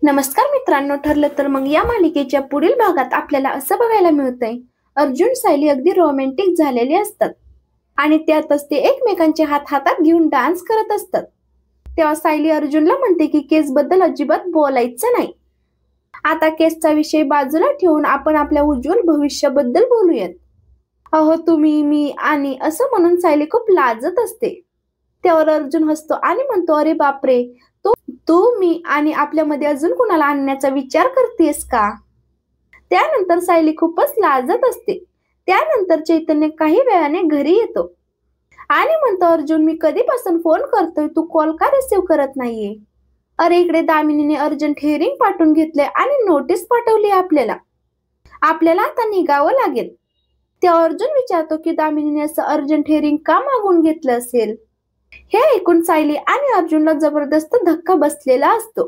नमस्कार मित्रांनो, ठरलं तर मग या मालिकेच्या पुढील भागात आपल्याला असं बघायला मिळतंय, अर्जुन सायली अगदी रोमॅन्टिक झालेली असतात आणि त्यातच ते एकमेकांचे हात हातात घेऊन डान्स करत असतात. तेव्हा सायली अर्जुनला म्हणते की केस बद्दल अजिबात बोलायचं नाही. आता केसचा विषय बाजूला ठेवून आपण आपल्या उज्ज्वल भविष्याबद्दल बोलूयात. अहो तुम्ही, मी आणि असं म्हणून सायली खूप लाजत असते. त्यावर अर्जुन हसतो आणि म्हणतो, अरे बापरे, तू मी आणि आपल्यामध्ये अजून कुणाला आणण्याचा विचार करतेस का? त्यानंतर सायली खूपच लाजत असते. त्यानंतर चैतन्य काही वेळाने घरी येतो आणि म्हणतो, अर्जुन मी कधीपासून फोन करतोय, तू कॉल का रिसीव्ह करत नाहीये? अरे इकडे दामिनीने अर्जंट हिअरिंग पाठवून घेतले आणि नोटीस पाठवली आपल्याला आता निघावं लागेल. तेव्हा अर्जुन विचारतो की दामिनीने असं अर्जंट हिअरिंग का मागून घेतलं असेल? हे ऐकून सायली आणि अर्जुनला जबरदस्त धक्का बसलेला असतो.